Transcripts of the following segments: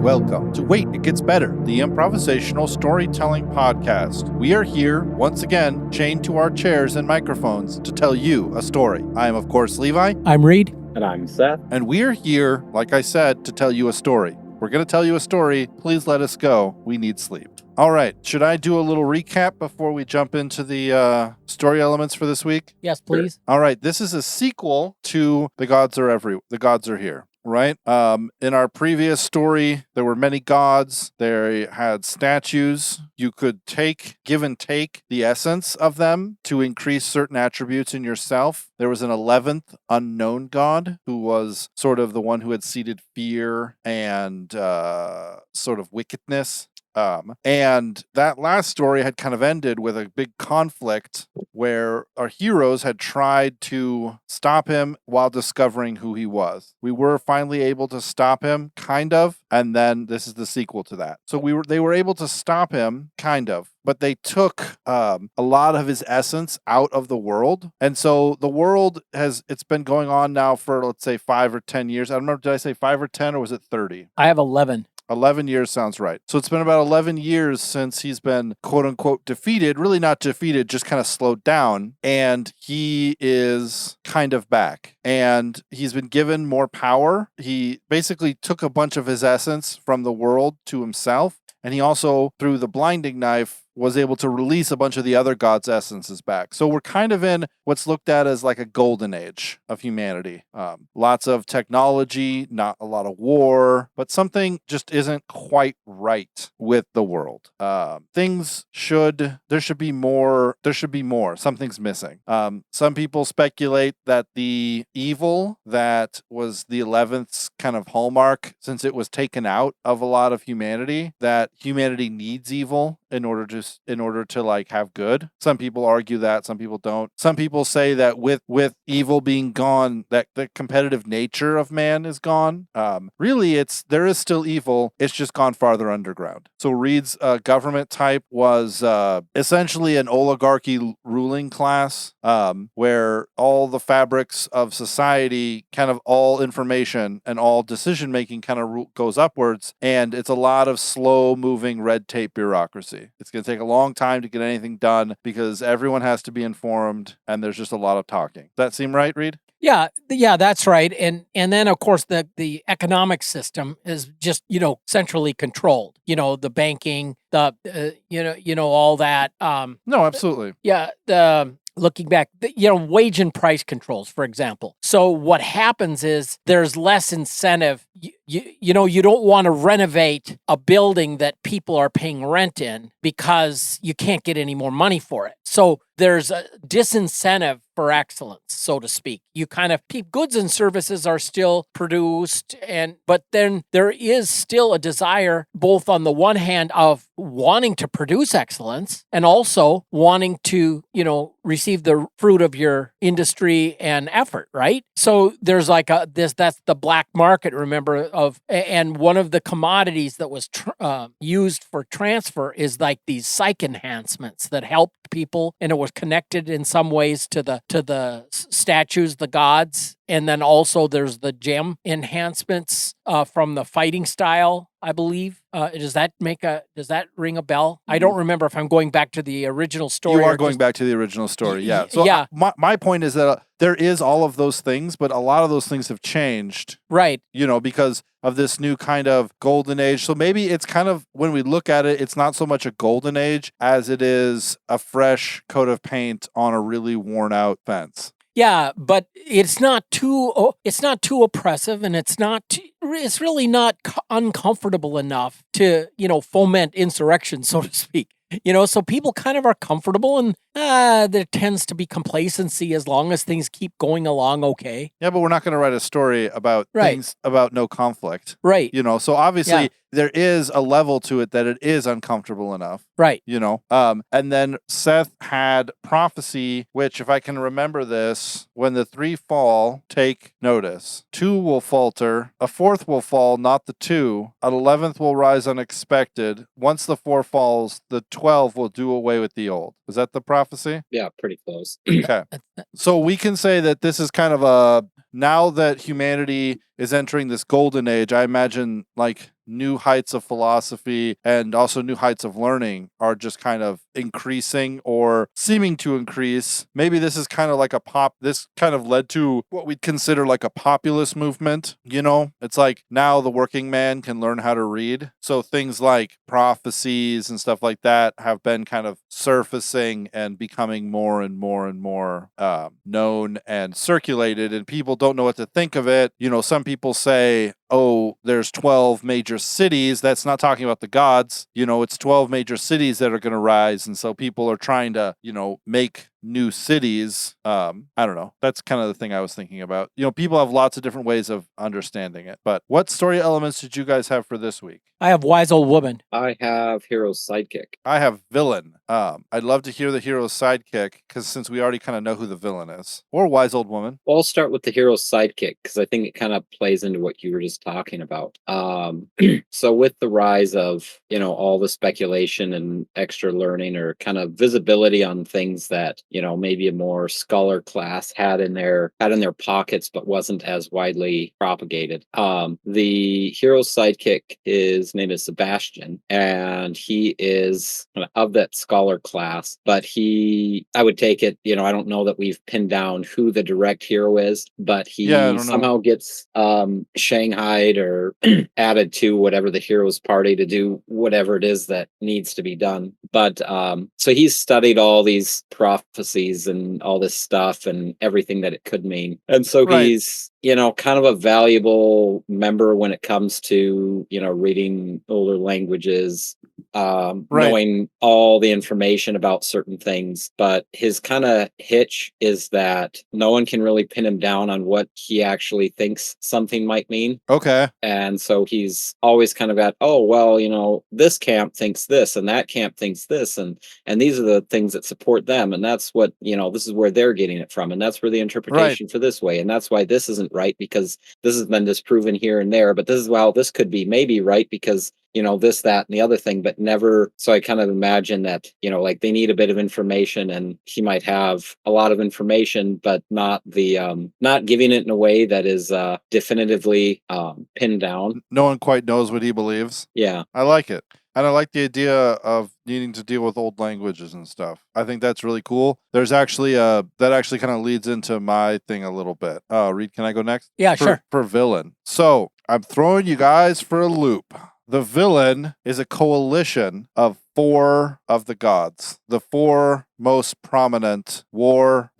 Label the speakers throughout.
Speaker 1: Welcome to Wait, It Gets Better, the improvisational storytelling podcast. We are here, once again, chained to our chairs and microphones to tell you a story. I am, of course, Levi.
Speaker 2: I'm Reed.
Speaker 3: And I'm Seth.
Speaker 1: And we're here, like I said, to tell you a story. We're going to tell you a story. Please let us go. We need sleep. All right. Should I do a little recap before we jump into the story elements for this week?
Speaker 2: Yes, please.
Speaker 1: All right. This is a sequel to The Gods Are Here. Right? In our previous story, there were many gods. They had statues. You could give and take the essence of them to increase certain attributes in yourself. There was an 11th unknown god who was sort of the one who had seeded fear and sort of wickedness. And that last story had kind of ended with a big conflict where our heroes had tried to stop him while discovering who he was. We were finally able to stop him, kind of, and then this is the sequel to that. So they were able to stop him, kind of, but they took a lot of his essence out of the world. And so the world it's been going on now for, let's say, 5 or 10 years. I don't remember, did I say 5 or 10 or was it 30?
Speaker 2: I have 11.
Speaker 1: 11 years sounds right. So it's been about 11 years since he's been quote unquote defeated, really not defeated, just kind of slowed down. And he is kind of back and he's been given more power. He basically took a bunch of his essence from the world to himself. And he also, through the blinding knife, was able to release a bunch of the other gods' essences back. So we're kind of in what's looked at as like a golden age of humanity. Lots of technology, not a lot of war, but something just isn't quite right with the world. There should be more. Something's missing. Some people speculate that the evil that was the 11th's kind of hallmark, since it was taken out of a lot of humanity, that humanity needs evil in order to like have good. Some people argue that, some people don't. Some people say that with evil being gone, that the competitive nature of man is gone. Really, there is still evil. It's just gone farther underground. So Reed's government type was essentially an oligarchy ruling class, where all the fabrics of society, kind of all information and all decision making kind of goes upwards, and it's a lot of slow moving red tape bureaucracy. It's going to take a long time to get anything done because everyone has to be informed and there's just a lot of talking. Does that seem right, Reed?
Speaker 2: Yeah, that's right. And then, of course, the economic system is just, centrally controlled. The banking, all that.
Speaker 1: No, absolutely.
Speaker 2: Yeah, looking back, wage and price controls, for example. So what happens is there's less incentive. You don't want to renovate a building that people are paying rent in because you can't get any more money for it. So there's a disincentive for excellence, so to speak. You kind of goods and services are still produced, but then there is still a desire, both on the one hand of wanting to produce excellence and also wanting to, receive the fruit of your industry and effort, right? So there's like that's the black market, remember, and one of the commodities that was used for transfer is like these psych enhancements that helped people, and it was connected in some ways to the statues, the gods. And then also there's the gem enhancements from the fighting style, I believe. Does that ring a bell? I don't remember if I'm going back to the original story.
Speaker 1: You are going back to the original story, yeah. So
Speaker 2: yeah.
Speaker 1: My point is that there is all of those things, but a lot of those things have changed.
Speaker 2: Right.
Speaker 1: Because of this new kind of golden age. So maybe it's kind of, when we look at it, it's not so much a golden age as it is a fresh coat of paint on a really worn out fence.
Speaker 2: Yeah, but it's not too oppressive, and it's really not uncomfortable enough to, foment insurrection, so to speak. So people kind of are comfortable, and there tends to be complacency as long as things keep going along okay.
Speaker 1: Yeah, but we're not going to write a story about things about no conflict.
Speaker 2: Right.
Speaker 1: So obviously there is a level to it that it is uncomfortable enough.
Speaker 2: Right.
Speaker 1: And then Seth had prophecy, which, if I can remember this, when the 3 fall, take notice. 2 will falter, a 4th will fall, not the 2, an 11th will rise unexpected. Once the 4 falls, the 12 will do away with the old. Was that the prophecy?
Speaker 3: Yeah, pretty close.
Speaker 1: Okay. So we can say that this is kind of now that humanity is entering this golden age, I imagine like new heights of philosophy and also new heights of learning are just kind of increasing or seeming to increase. Maybe this is kind of like this kind of led to what we'd consider like a populist movement. It's like now the working man can learn how to read. So things like prophecies and stuff like that have been kind of surfacing and becoming more and more and more known and circulated, and people don't know what to think of it. Some people say, oh, there's 12 major cities. That's not talking about the gods. It's 12 major cities that are going to rise. And so people are trying to, make new cities. I don't know. That's kind of the thing I was thinking about. People have lots of different ways of understanding it. But what story elements did you guys have for this week?
Speaker 2: I have wise old woman.
Speaker 3: I have hero's sidekick.
Speaker 1: I have villain. I'd love to hear the hero's sidekick, because since we already kind of know who the villain is. Or wise old woman.
Speaker 3: Well, I'll start with the hero's sidekick, because I think it kind of plays into what you were just talking about. So with the rise of, all the speculation and extra learning or kind of visibility on things that, maybe a more scholar class had in their pockets, but wasn't as widely propagated. The hero's sidekick, his name is Sebastian, and he is of that scholar class, but I would take it, I don't know that we've pinned down who the direct hero is, but he somehow gets shanghaied or added to whatever the hero's party to do whatever it is that needs to be done. But so he's studied all these prophecies and all this stuff and everything that it could mean. And so he's, kind of a valuable member when it comes to, reading older languages, knowing all the information about certain things. But his kind of hitch is that no one can really pin him down on what he actually thinks something might mean.
Speaker 1: Okay.
Speaker 3: And so he's always kind of got, oh, well, this camp thinks this and that camp thinks this. And these are the things that support them. And that's what, this is where they're getting it from. And that's where the interpretation for this way. And that's why this isn't right, because this has been disproven here and there. But this is, well, this could be maybe right because this, that, and the other thing, but never. So I kind of imagine that, like they need a bit of information, and he might have a lot of information, but not giving it in a way that is definitively pinned down.
Speaker 1: No one quite knows what he believes.
Speaker 3: Yeah.
Speaker 1: I like it. And I like the idea of needing to deal with old languages and stuff. I think that's really cool. There's actually that actually kind of leads into my thing a little bit. Reed, can I go next?
Speaker 2: Yeah, sure.
Speaker 1: For villain. So I'm throwing you guys for a loop. The villain is a coalition of 4 of the gods. The 4 most prominent: war,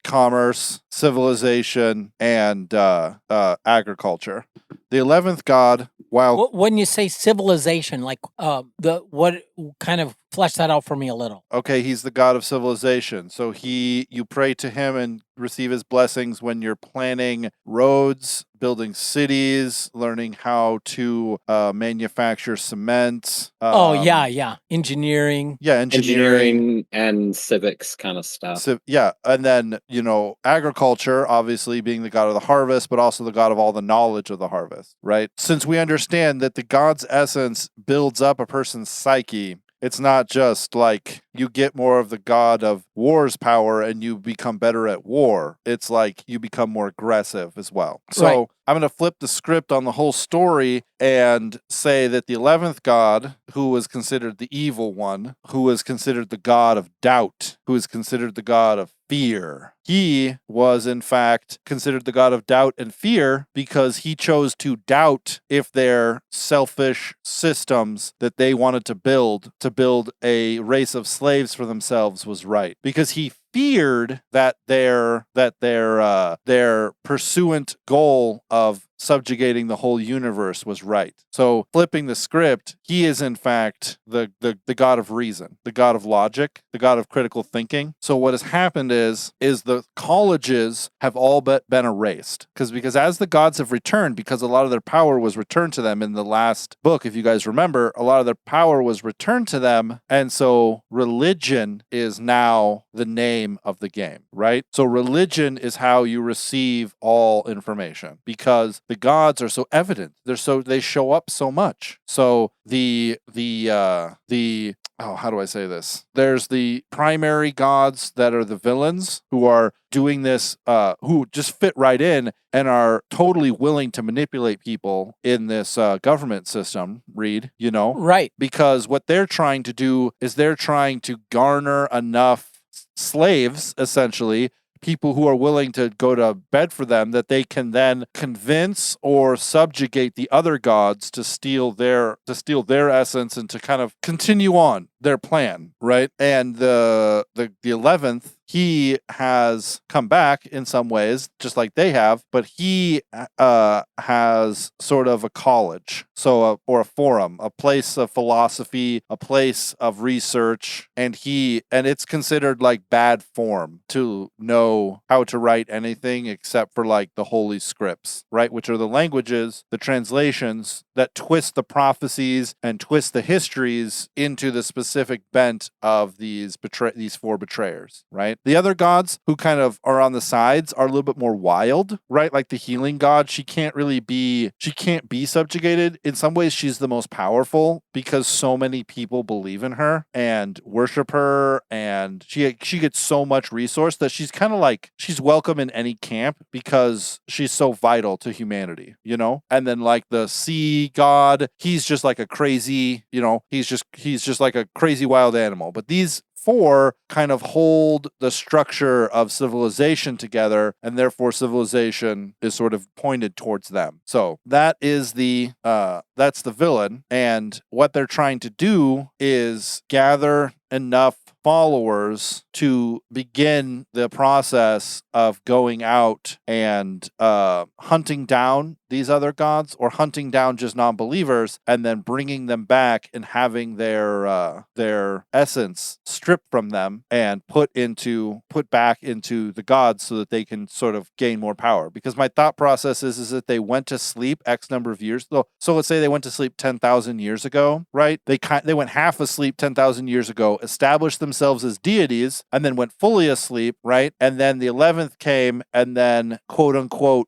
Speaker 1: commerce, civilization, and agriculture. The 11th god, while...
Speaker 2: When you say civilization, like what kind of flesh that out for me a little?
Speaker 1: Okay, he's the god of civilization. So you pray to him and receive his blessings when you're planning roads, building cities, learning how to manufacture cement.
Speaker 2: Engineering.
Speaker 1: Yeah, engineering
Speaker 3: and civics kind of stuff.
Speaker 1: And then, agriculture, obviously being the god of the harvest, but also the god of all the knowledge of the harvest, right? Since we understand that the god's essence builds up a person's psyche, it's not just like you get more of the god of war's power and you become better at war. It's like you become more aggressive as well. So I'm going to flip the script on the whole story and say that the 11th god, who was considered the evil one, who was considered the god of doubt, who was considered the god of fear, he was in fact considered the god of doubt and fear because he chose to doubt if their selfish systems that they wanted to build a race of slaves for themselves was right, because he feared that their pursuant goal of subjugating the whole universe was right. So flipping the script, he is in fact the god of reason, the god of logic, the god of critical thinking. So what has happened is the colleges have all but been erased, because as the gods have returned, because a lot of their power was returned to them in the last book, if you guys remember, a lot of their power was returned to them, and so religion is now the name of the game, right? So religion is how you receive all information, because the gods are so evident. They show up so much. So the how do I say this? There's the primary gods that are the villains who are doing this, who just fit right in and are totally willing to manipulate people in this government system, Reed,
Speaker 2: Right.
Speaker 1: because what they're trying to do is they're trying to garner enough slaves, essentially, people who are willing to go to bed for them, that they can then convince or subjugate the other gods to steal their essence and to kind of continue on their plan, right? And the 11th, he has come back in some ways, just like they have, but he has sort of a college, or a forum, a place of philosophy, a place of research, and it's considered like bad form to know how to write anything except for like the holy scripts, right? Which are the languages, the translations that twist the prophecies and twist the histories into the specific bent of these four betrayers, right? The other gods who kind of are on the sides are a little bit more wild, right? Like the healing god, she can't be subjugated. In some ways, she's the most powerful because so many people believe in her and worship her, and she gets so much resource that she's kind of like, she's welcome in any camp because she's so vital to humanity, And then like the sea god, he's just like a crazy, he's just like a crazy wild animal. But these four kind of hold the structure of civilization together, and therefore civilization is sort of pointed towards them. So that is that's the villain, and what they're trying to do is gather enough followers to begin the process of going out and hunting down these other gods, or hunting down just non-believers and then bringing them back and having their essence stripped from them and put back into the gods so that they can sort of gain more power. Because my thought process is that they went to sleep X number of years. So let's say they went to sleep 10,000 years ago, right? They went half asleep 10,000 years ago, established themselves as deities, and then went fully asleep, right? And then the 11th came and then, quote unquote,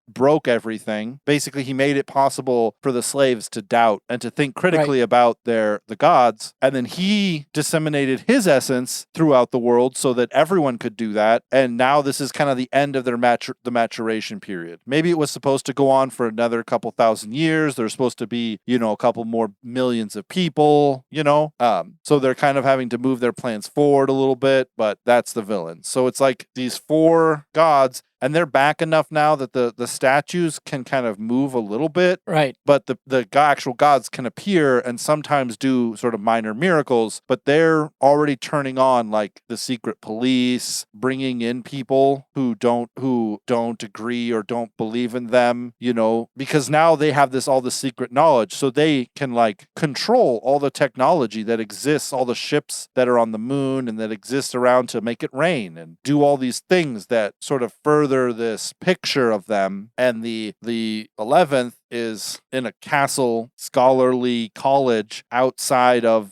Speaker 1: broke everything. Basically, he made it possible for the slaves to doubt and to think critically about the gods, and then he disseminated his essence throughout the world so that everyone could do that. And now this is kind of the end of their the maturation period. Maybe it was supposed to go on for another couple thousand years. There's supposed to be, a couple more millions of people, so they're kind of having to move their plans forward a little bit, but that's the villain. So it's like these four gods, and they're back enough now that the statues can kind of move a little bit.
Speaker 2: Right.
Speaker 1: But the actual gods can appear and sometimes do sort of minor miracles, but they're already turning on like the secret police, bringing in people who don't agree or don't believe in them, because now they have all the secret knowledge, so they can like control all the technology that exists, all the ships that are on the moon and that exist around to make it rain and do all these things that sort of further this picture of them. And the 11th is in a castle scholarly college outside of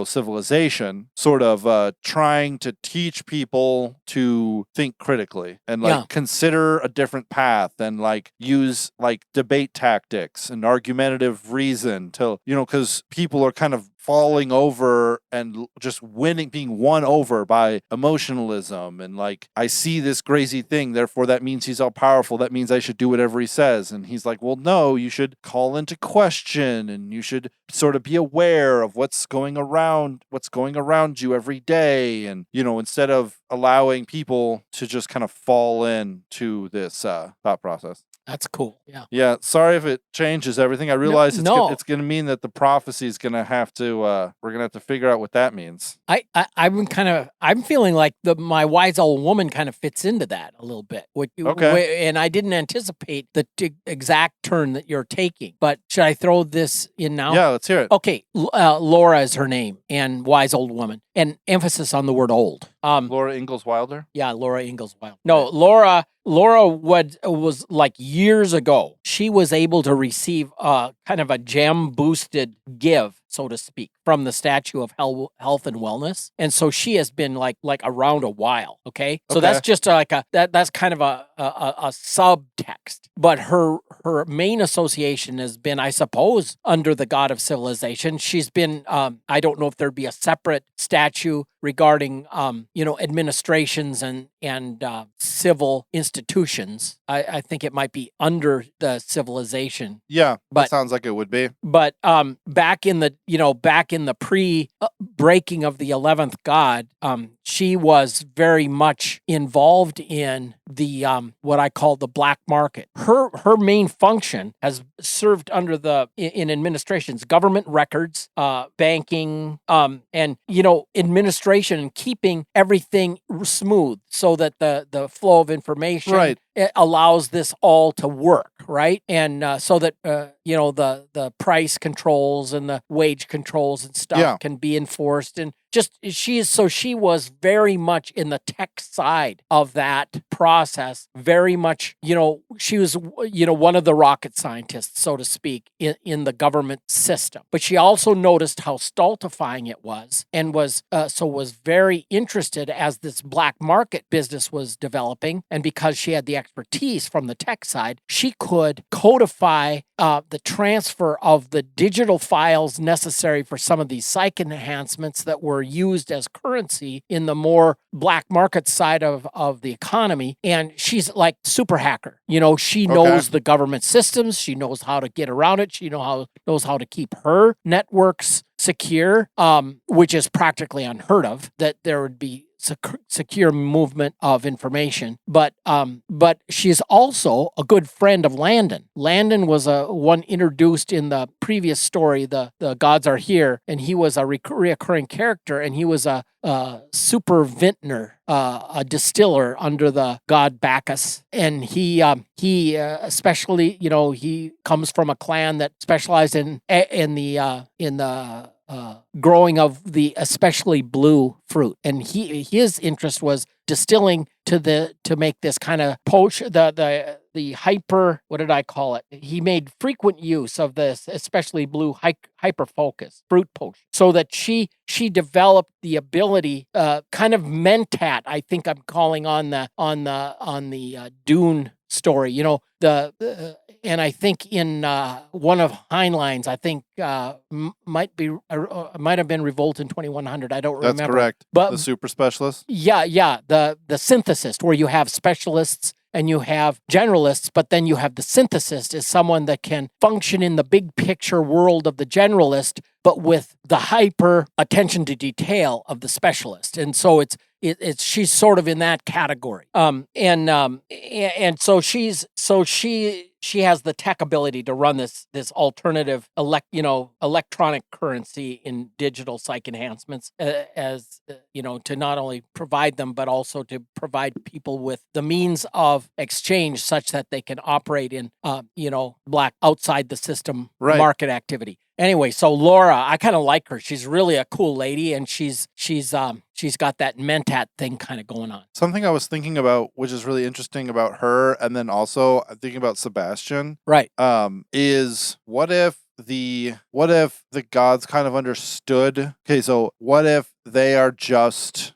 Speaker 1: civilization, sort of trying to teach people to think critically and consider a different path and like use like debate tactics and argumentative reason to, because people are kind of falling over and just being won over by emotionalism. And like, I see this crazy thing, therefore that means he's all powerful. That means I should do whatever he says. And he's like, well, no, you should call into question and you should sort of be aware of what's going around you every day. And, instead of allowing people to just kind of fall into this thought process.
Speaker 2: That's cool. Yeah.
Speaker 1: Yeah. Sorry if it changes everything. I realize it's going to mean that the prophecy is going to have to, we're going to have to figure out what that means.
Speaker 2: I'm feeling like my wise old woman kind of fits into that a little bit. And I didn't anticipate the exact turn that you're taking, but should I throw this in now?
Speaker 1: Yeah, let's hear it.
Speaker 2: Okay. Laura is her name, and wise old woman, and emphasis on the word old.
Speaker 1: Laura Ingalls Wilder?
Speaker 2: Yeah, Laura Ingalls Wilder. No, Laura was like years ago, she was able to receive kind of a gem boosted give, so to speak, from the statue of health and wellness, and so she has been like around a while. Okay, so that's just like that's kind of a subtext, but her main association has been, I suppose, under the god of civilization. She's been I don't know if there'd be a separate statue regarding administrations and civil institutions. I think it might be under the civilization.
Speaker 1: Yeah,
Speaker 2: but
Speaker 1: that sounds like it would be.
Speaker 2: But back in the pre breaking of the 11th god, she was very much involved in the what I call the black market. Her main function has served under in administrations, government records, banking, and administration, and keeping everything smooth so that the flow of information it allows this all to work, right? And so that the price controls and the wage controls and stuff can be enforced. And she was very much in the tech side of that process. Very much, she was one of the rocket scientists, so to speak, in the government system. But she also noticed how stultifying it was, and was very interested as this black market business was developing. And because she had the expertise from the tech side, she could codify the transfer of the digital files necessary for some of these psych enhancements that were used as currency in the more black market side of the economy. And she's like super hacker. She knows the government systems. She knows how to get around it. She knows how to keep her networks secure, which is practically unheard of, that there would be secure movement of information. But she's also a good friend of Landon. Landon was one introduced in the previous story, the gods are here, and he was a reoccurring character, and he was a super vintner, a distiller under the god Bacchus. And he especially, he comes from a clan that specialized in the growing of the especially blue fruit, and his interest was distilling to make this kind of potion, the hyper, what did I call it? He made frequent use of this especially blue hyper focus fruit potion, so that she developed the ability, kind of mentat, I think I'm calling on the Dune story, and I think in one of Heinlein's, I think might have been Revolt in 2100. I don't remember.
Speaker 1: That's correct.
Speaker 2: But
Speaker 1: the super specialist.
Speaker 2: Yeah. The synthesis, where you have specialists and you have generalists, but then you have the synthesist is someone that can function in the big picture world of the generalist, but with the hyper attention to detail of the specialist. And so she's sort of in that category. And so she has the tech ability to run this alternative electronic currency in digital psych enhancements, to not only provide them, but also to provide people with the means of exchange such that they can operate in black outside the system market activity. Anyway, so Laura, I kind of like her. She's really a cool lady, and she's got that mentat thing kind of going on.
Speaker 1: Something I was thinking about, which is really interesting about her, and then also thinking about Sebastian,
Speaker 2: right?
Speaker 1: Is what if the gods kind of understood? Okay, so what if they are just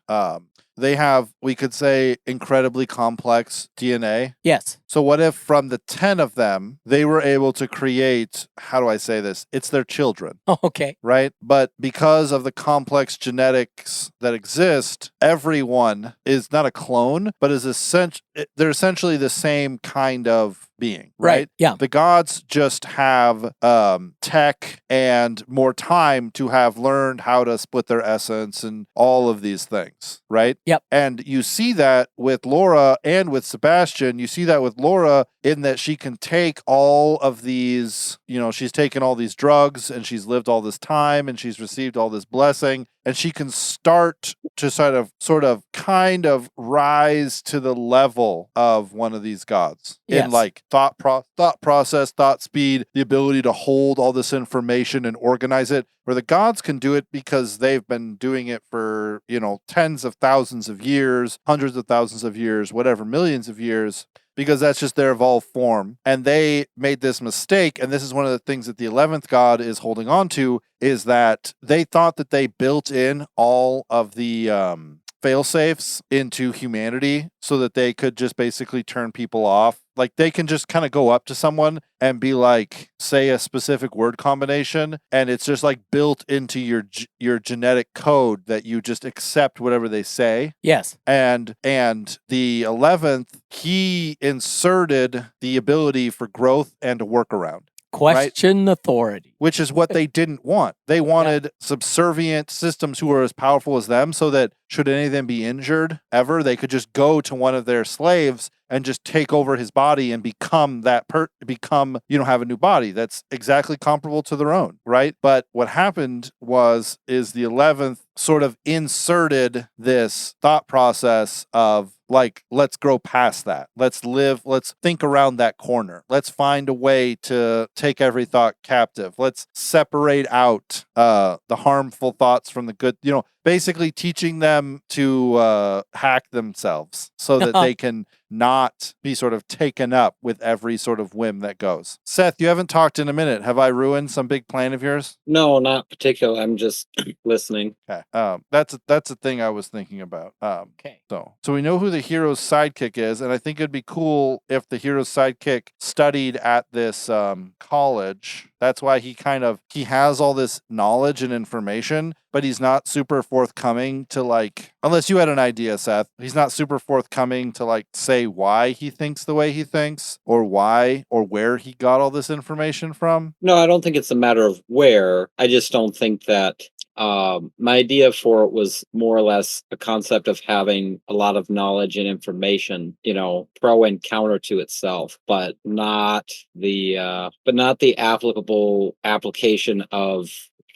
Speaker 1: they have, we could say, incredibly complex DNA.
Speaker 2: Yes.
Speaker 1: So what if from the 10 of them, they were able to create, how do I say this? It's their children.
Speaker 2: Oh, okay.
Speaker 1: Right? But because of the complex genetics that exist, everyone is not a clone, but they're essentially the same kind of being, right?
Speaker 2: Yeah.
Speaker 1: The gods just have tech and more time to have learned how to split their essence and all of these things, right?
Speaker 2: Yep.
Speaker 1: And you see that with Laura and with Sebastian. You see that with Laura in that she can take all of these, she's taken all these drugs and she's lived all this time and she's received all this blessing, and she can start to sort of kind of rise to the level of one of these gods in like thought process, thought speed, the ability to hold all this information and organize it. where the gods can do it because they've been doing it for, tens of thousands of years, hundreds of thousands of years, whatever, millions of years, because that's just their evolved form. And they made this mistake, and this is one of the things that the 11th god is holding on to, is that they thought that they built in all of the fail-safes into humanity so that they could just basically turn people off. Like, they can just kind of go up to someone and be like, say a specific word combination, and it's just like built into your genetic code that you just accept whatever they say.
Speaker 2: Yes.
Speaker 1: And the 11th, he inserted the ability for growth and a workaround.
Speaker 2: Question authority.
Speaker 1: Which is what they didn't want. They wanted subservient systems who were as powerful as them, so that should any of them be injured ever, they could just go to one of their slaves and just take over his body and become have a new body that's exactly comparable to their own, right? But what happened is the 11th sort of inserted this thought process of, like, let's grow past that. Let's think around that corner. Let's find a way to take every thought captive. Let's separate out the harmful thoughts from the good, basically teaching them to hack themselves so that they can not be sort of taken up with every sort of whim that goes. Seth, you haven't talked in a minute. Have I ruined some big plan of yours?
Speaker 3: No, not particularly. I'm just listening.
Speaker 1: Okay. That's a thing I was thinking about.
Speaker 2: Okay.
Speaker 1: So we know who the hero's sidekick is, and I think it'd be cool if the hero's sidekick studied at this college. That's why he has all this knowledge and information, but he's not super forthcoming to, like, unless you had an idea, Seth, he's not super forthcoming to, like, say why he thinks the way he thinks, or why or where he got all this information from.
Speaker 3: No, I don't think it's a matter of where. I just don't think that my idea for it was more or less a concept of having a lot of knowledge and information, pro and counter to itself, but not the applicable application of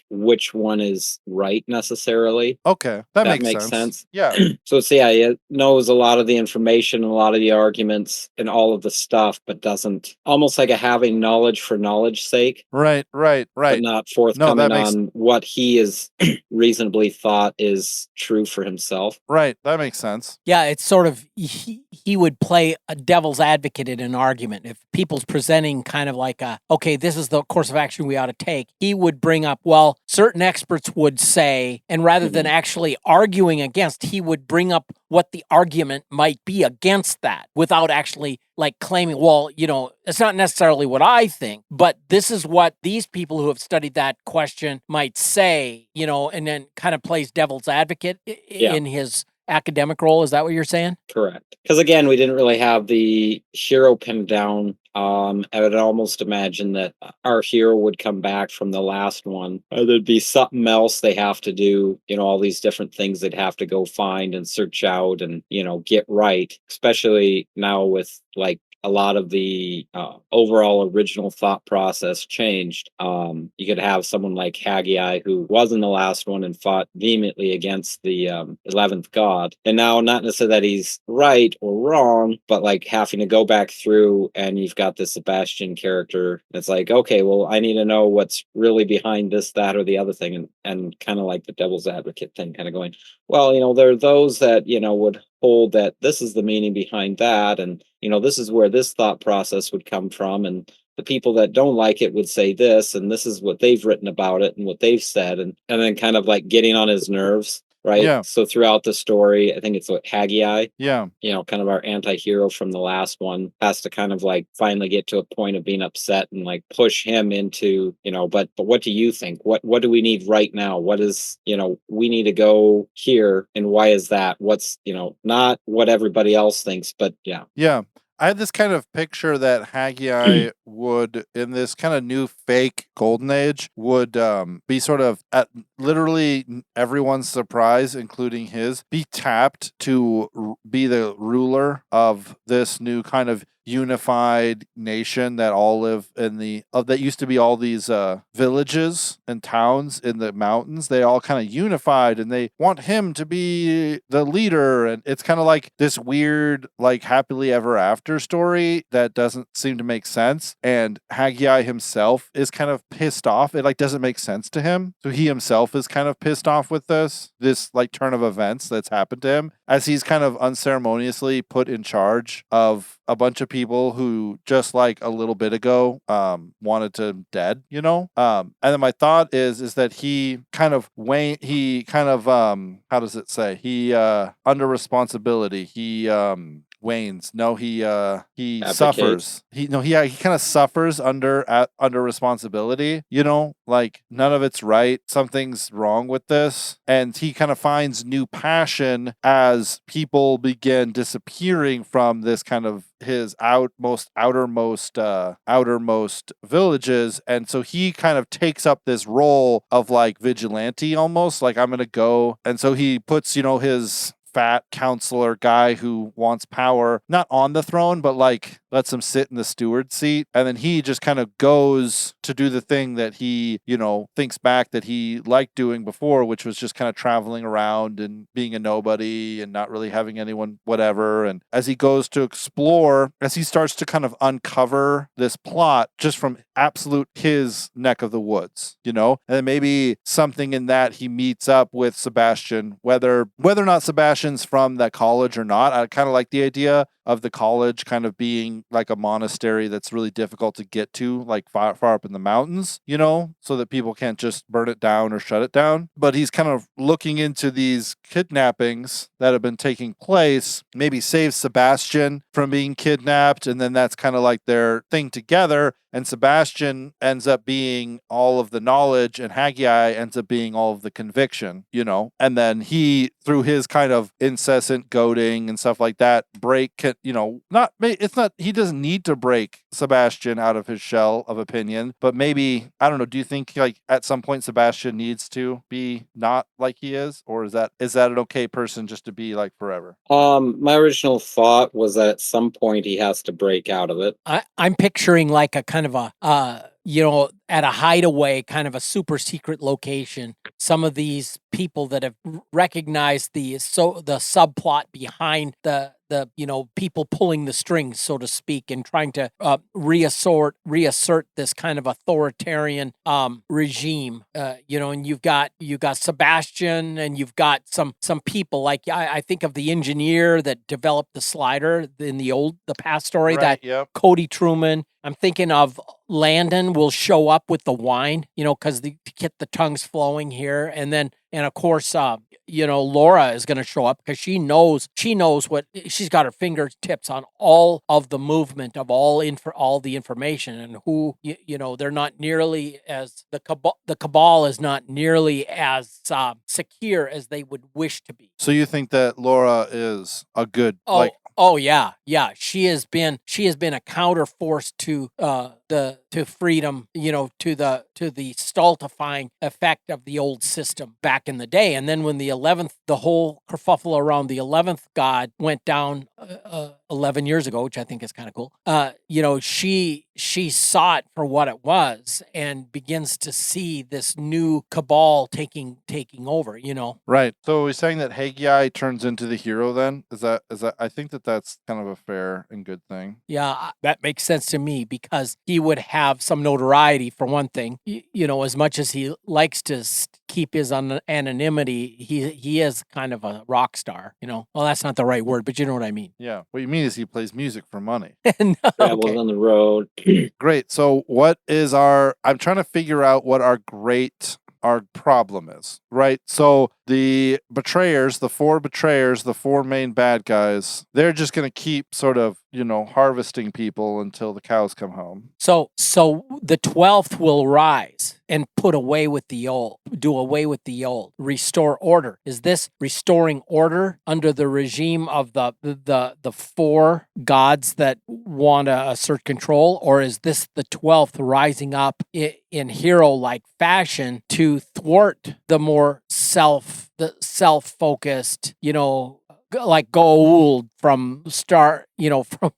Speaker 3: which one is right necessarily.
Speaker 1: Okay, that makes
Speaker 3: sense.
Speaker 1: Yeah.
Speaker 3: So it knows a lot of the information, a lot of the arguments, and all of the stuff, but doesn't, almost like a having knowledge for knowledge's sake.
Speaker 1: Right.
Speaker 3: But not forthcoming on what he is reasonably thought is true for himself.
Speaker 1: Right, that makes sense.
Speaker 2: Yeah, it's sort of, he would play a devil's advocate in an argument. If people's presenting kind of like okay, this is the course of action we ought to take, he would bring up, well, certain experts would say, and rather than actually arguing against, he would bring up what the argument might be against that without actually, like, claiming, well, it's not necessarily what I think, but this is what these people who have studied that question might say, and then kind of plays devil's advocate in his academic role. Is that what you're saying?
Speaker 3: Correct. Because again, we didn't really have the hero pinned down. I would almost imagine that our hero would come back from the last one. There'd be something else they have to do, all these different things they'd have to go find and search out and, get right, especially now with, like, a lot of the overall original thought process changed. You could have someone like Haggai, who was in the last one and fought vehemently against the 11th god. And now, not necessarily that he's right or wrong, but like having to go back through, and you've got this Sebastian character. It's like, okay, well, I need to know what's really behind this, that, or the other thing. And kind of like the devil's advocate thing, kind of going, well, there are those that, would hold that this is the meaning behind that, and this is where this thought process would come from, and the people that don't like it would say this, and this is what they've written about it and what they've said, and then kind of like getting on his nerves, right?
Speaker 1: Yeah.
Speaker 3: So throughout the story, I think it's what Haggai,
Speaker 1: yeah,
Speaker 3: kind of our anti-hero from the last one, has to kind of like finally get to a point of being upset and like push him into, but what do you think? What do we need right now? What is, we need to go here, and why is that? What's, not what everybody else thinks, but yeah.
Speaker 1: Yeah. I had this kind of picture that Haggai would, in this kind of new fake golden age, would be sort of, at literally everyone's surprise, including his, be tapped to be the ruler of this new kind of unified nation that all live in that used to be all these villages and towns in the mountains. They all kind of unified, and they want him to be the leader. And it's kind of like this weird, like happily ever after story that doesn't seem to make sense. And Haggai himself is kind of pissed off. It like doesn't make sense to him. So he himself is kind of pissed off with this like turn of events that's happened to him, as he's kind of unceremoniously put in charge of a bunch of people who just like a little bit ago wanted to dead, and then my thought is that he kind of how does it say, he under responsibility, he wanes. No, he
Speaker 3: Abdicate.
Speaker 1: suffers. He kind of suffers under responsibility. Like none of it's right. Something's wrong with this, and he kind of finds new passion as people begin disappearing from this kind of his outermost villages. And so he kind of takes up this role of like vigilante, almost like I'm gonna go. And so he puts his fat counselor guy who wants power not on the throne, but like lets him sit in the steward seat, and then he just kind of goes to do the thing that he thinks back that he liked doing before, which was just kind of traveling around and being a nobody and not really having anyone whatever. And as he goes to explore, as he starts to kind of uncover this plot just from absolute his neck of the woods, and then maybe something in that he meets up with Sebastian, whether or not Sebastian's from that college or not. I kind of like the idea of the college kind of being like a monastery that's really difficult to get to, like far up in the mountains, so that people can't just burn it down or shut it down. But he's kind of looking into these kidnappings that have been taking place, maybe save Sebastian from being kidnapped, and then that's kind of like their thing together. And Sebastian ends up being all of the knowledge, and Haggai ends up being all of the conviction, and then he, through his kind of incessant goading and stuff like that, he doesn't need to break Sebastian out of his shell of opinion, but maybe, I don't know, do you think like at some point Sebastian needs to be not like he is, or is that an okay person just to be like forever?
Speaker 3: My original thought was that at some point he has to break out of it.
Speaker 2: I'm picturing like a kind of a at a hideaway, kind of a super secret location. Some of these people that have recognized the subplot behind the people pulling the strings, so to speak, and trying to reassert this kind of authoritarian regime. And you've got Sebastian, and you've got some people like I think of the engineer that developed the slider in the past story,
Speaker 1: right,
Speaker 2: that
Speaker 1: yep.
Speaker 2: Cody Truman. I'm thinking of Landon will show up with the wine, because to get the tongues flowing here. And of course, Laura is going to show up because she knows what she's got her fingertips on, all of the movement of all the information, and who, they're not nearly as the cabal is not nearly as secure as they would wish to be.
Speaker 1: So you think that Laura is a good
Speaker 2: Oh yeah. She has been a counter force to freedom, to the stultifying effect of the old system back in the day. And then when the whole kerfuffle around the 11th god went down 11 years ago, which I think is kind of cool. She saw it for what it was and begins to see this new cabal taking over.
Speaker 1: Right. So we're saying that Haggai turns into the hero then? Is that I think that's kind of a fair and good thing.
Speaker 2: Yeah, that makes sense to me, because he would have some notoriety for one thing. As much as he likes to keep his anonymity, he is kind of a rock star. Well, that's not the right word, but you know what I mean.
Speaker 1: Yeah. What you mean is he plays music for money.
Speaker 2: No,
Speaker 3: Travels
Speaker 2: okay.
Speaker 3: on the road.
Speaker 1: Great. So what is I'm trying to figure out what our problem is, right? So the four main bad guys, they're just going to keep sort of, harvesting people until the cows come home.
Speaker 2: So the 12th will rise and do away with the old, restore order. Is this restoring order under the regime of the four gods that want to assert control, or is this the 12th rising up in hero-like fashion to thwart the more self-focused, like Goa'uld from Star from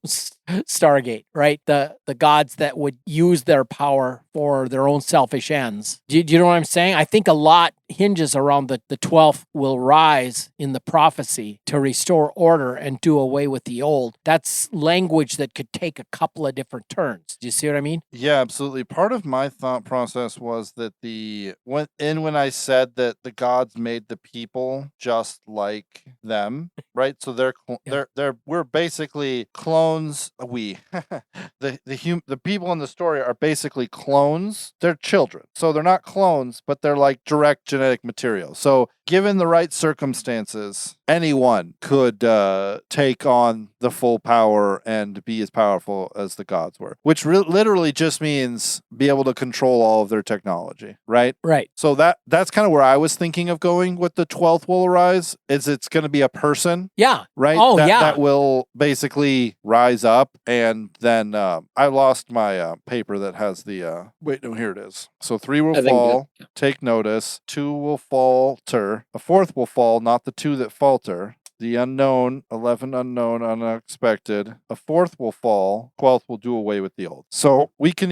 Speaker 2: Stargate, right? The gods that would use their power for their own selfish ends. Do you know what I'm saying? I think a lot hinges around the 12th will rise in the prophecy to restore order and do away with the old. That's language that could take a couple of different turns. Do you see what I mean?
Speaker 1: Yeah, absolutely. Part of my thought process was that when I said that the gods made the people just like them, right? So we're basically clones. The people in the story are basically clones. They're children, so they're not clones, but they're like direct genetic material. So given the right circumstances, anyone could take on the full power and be as powerful as the gods were, which literally just means be able to control all of their technology, right?
Speaker 2: Right.
Speaker 1: So that's kind of where I was thinking of going with the 12th will arise, is it's going to be a person.
Speaker 2: Yeah.
Speaker 1: Right?
Speaker 2: Oh,
Speaker 1: that,
Speaker 2: yeah.
Speaker 1: That will basically rise up, and then I lost my paper that has the... wait, no, here it is. So 3 will fall, take notice. 2 will falter. A 4th will fall, not the 2 that falter. The unknown, 11 unknown, unexpected. A 4th will fall. 12th will do away with the old. So we can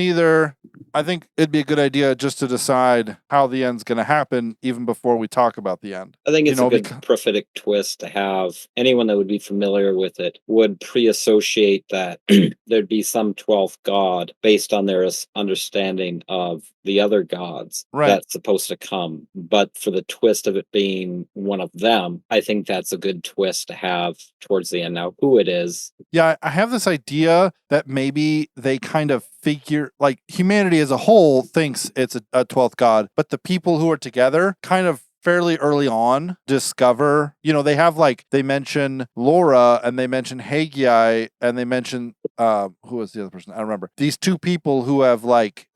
Speaker 1: I think it'd be a good idea just to decide how the end's going to happen even before we talk about the end.
Speaker 3: I think it's a good prophetic twist to have. Anyone that would be familiar with it would pre-associate that there'd be some 12th god based on their understanding of the other gods that's supposed to come. But for the twist of it being one of them, I think that's a good twist to have towards the end. Now, who it is.
Speaker 1: Yeah, I have this idea that maybe they kind of figure, like, humanity as a whole thinks it's a 12th god, but the people who are together kind of fairly early on discover, they mention Laura and they mention Haggai and they mention, who was the other person? I don't remember. These 2 people who have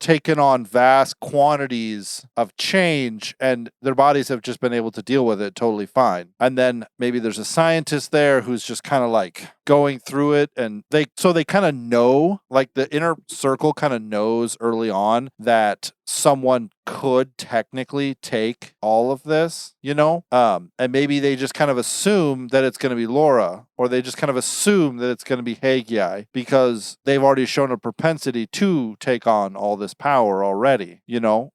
Speaker 1: taken on vast quantities of change and their bodies have just been able to deal with it totally fine. And then maybe there's a scientist there who's just kind of going through it, and they kind of know, the inner circle kind of knows early on that someone could technically take all of this, and maybe they just kind of assume that it's going to be Laura, or they just kind of assume that it's going to be Haggai because they've already shown a propensity to take on all this power already,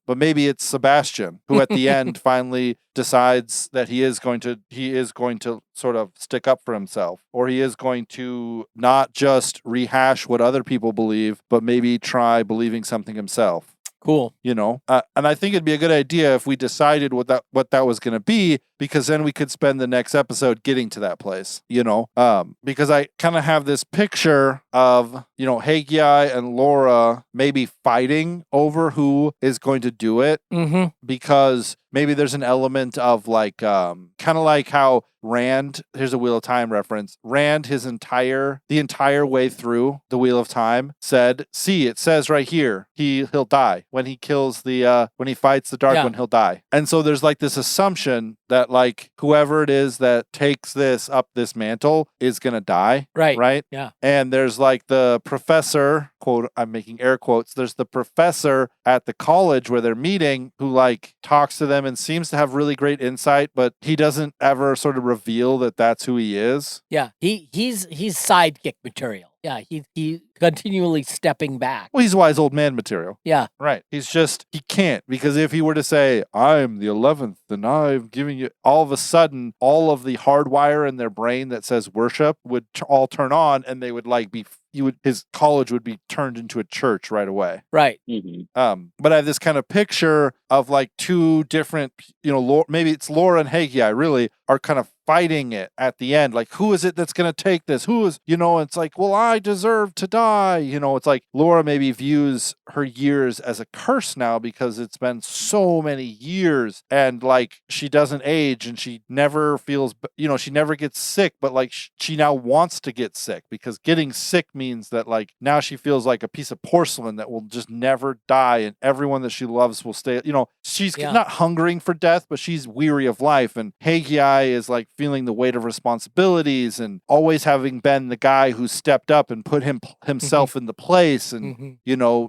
Speaker 1: but maybe it's Sebastian who at the end finally decides that he is going to sort of stick up for himself, or he is going to not just rehash what other people believe, but maybe try believing something himself.
Speaker 2: Cool.
Speaker 1: And I think it'd be a good idea if we decided what that was going to be, because then we could spend the next episode getting to that place, because I kind of have this picture of, Haggai and Laura maybe fighting over who is going to do it, because maybe there's an element of kind of like how Rand, here's a Wheel of Time reference. Rand, the entire way through the Wheel of Time said, see, it says right here, he'll die. When he kills when he fights the Dark One, he'll die. And so there's this assumption that whoever it is that takes this mantle is going to die.
Speaker 2: Right.
Speaker 1: Right.
Speaker 2: Yeah.
Speaker 1: And there's the professor, quote, I'm making air quotes. There's the professor at the college where they're meeting who talks to them and seems to have really great insight, but he doesn't ever sort of reveal that that's who he is.
Speaker 2: Yeah. He's sidekick material. Yeah, he continually stepping back.
Speaker 1: Well, he's wise old man material.
Speaker 2: Yeah.
Speaker 1: Right. He can't, because if he were to say, I'm the 11th and I'm giving you, all of a sudden, all of the hardwire in their brain that says worship would all turn on, and they would his college would be turned into a church right away.
Speaker 2: Right.
Speaker 3: Mm-hmm.
Speaker 1: But I have this kind of picture of 2 different, maybe it's Laura and Haggai really are kind of fighting it at the end. Who is it that's going to take this? Who is, it's well, I deserve to die. It's Laura maybe views her years as a curse now because it's been so many years, and she doesn't age, and she never feels, she never gets sick, but she now wants to get sick, because getting sick means that now she feels like a piece of porcelain that will just never die, and everyone that she loves will stay, she's not hungering for death, but she's weary of life. And Haggai is feeling the weight of responsibilities and always having been the guy who stepped up and put himself in the place, and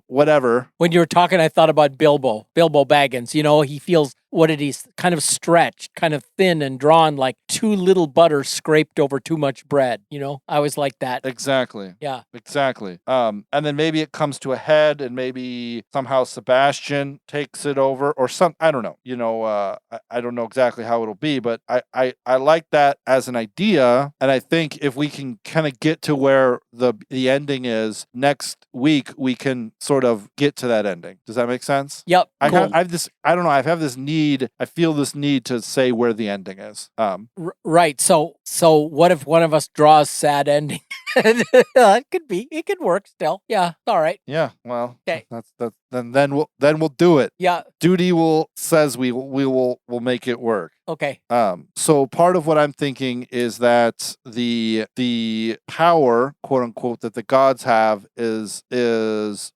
Speaker 1: whatever.
Speaker 2: When you were talking, I thought about Bilbo Baggins. He feels what did he kind of stretched, kind of thin and drawn, like too little butter scraped over too much bread. I always like that.
Speaker 1: Exactly.
Speaker 2: Yeah.
Speaker 1: Exactly. And then maybe it comes to a head, and maybe somehow Sebastian takes it over, or I don't know. I don't know exactly how it'll be, but I like that as an idea, and I think if we can kind of get to where the ending is next week, we can sort of get to that ending. Does that make sense?
Speaker 2: Yep. Cool.
Speaker 1: I don't know. I have this need. I feel this need to say where the ending is.
Speaker 2: Right. So what if one of us draws sad ending? It could be. It could work still. Yeah. All right.
Speaker 1: Yeah. Well,
Speaker 2: Okay.
Speaker 1: that's then we'll do it.
Speaker 2: Yeah.
Speaker 1: Duty says we will make it work.
Speaker 2: Okay.
Speaker 1: So part of what I'm thinking is that the power, quote unquote, that the gods have is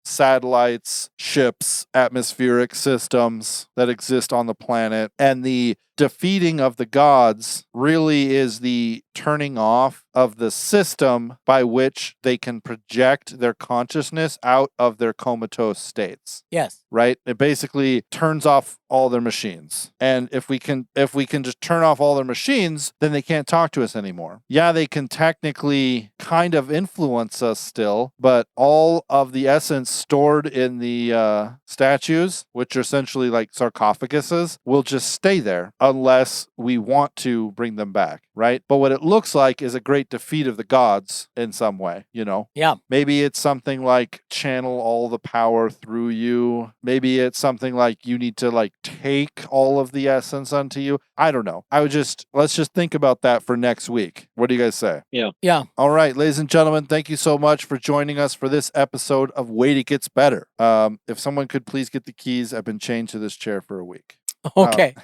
Speaker 1: satellites, ships, atmospheric systems that exist on the planet, and the defeating of the gods really is the turning off of the system by which they can project their consciousness out of their comatose states.
Speaker 2: Yes.
Speaker 1: Right? It basically turns off all their machines. And if we can just turn off all their machines, then they can't talk to us anymore. Yeah, they can technically kind of influence us still, but all of the essence stored in the statues, which are essentially like sarcophaguses, will just stay there unless we want to bring them back, right? But what it looks like is a great defeat of the gods in some way,
Speaker 2: Yeah.
Speaker 1: Maybe it's something like channel all the power through you. Maybe it's something like you need to like take all of the essence unto you. I don't know. Let's just think about that for next week. What do you guys say?
Speaker 3: Yeah.
Speaker 2: Yeah.
Speaker 1: All right, ladies and gentlemen, thank you so much for joining us for this episode of Wait, It Gets Better. If someone could please get the keys, I've been chained to this chair for a week.
Speaker 2: Okay.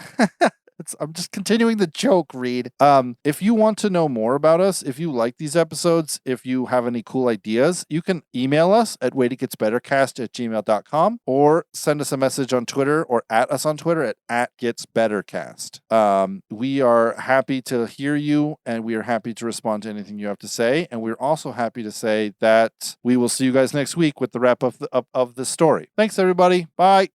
Speaker 1: I'm just continuing the joke, Reed. If you want to know more about us, if you like these episodes, if you have any cool ideas, you can email us at waititgetsbettercast@gmail.com or send us a message on Twitter or at us on Twitter at @getsbettercast. We are happy to hear you, and we are happy to respond to anything you have to say. And we're also happy to say that we will see you guys next week with the wrap of the story. Thanks, everybody. Bye.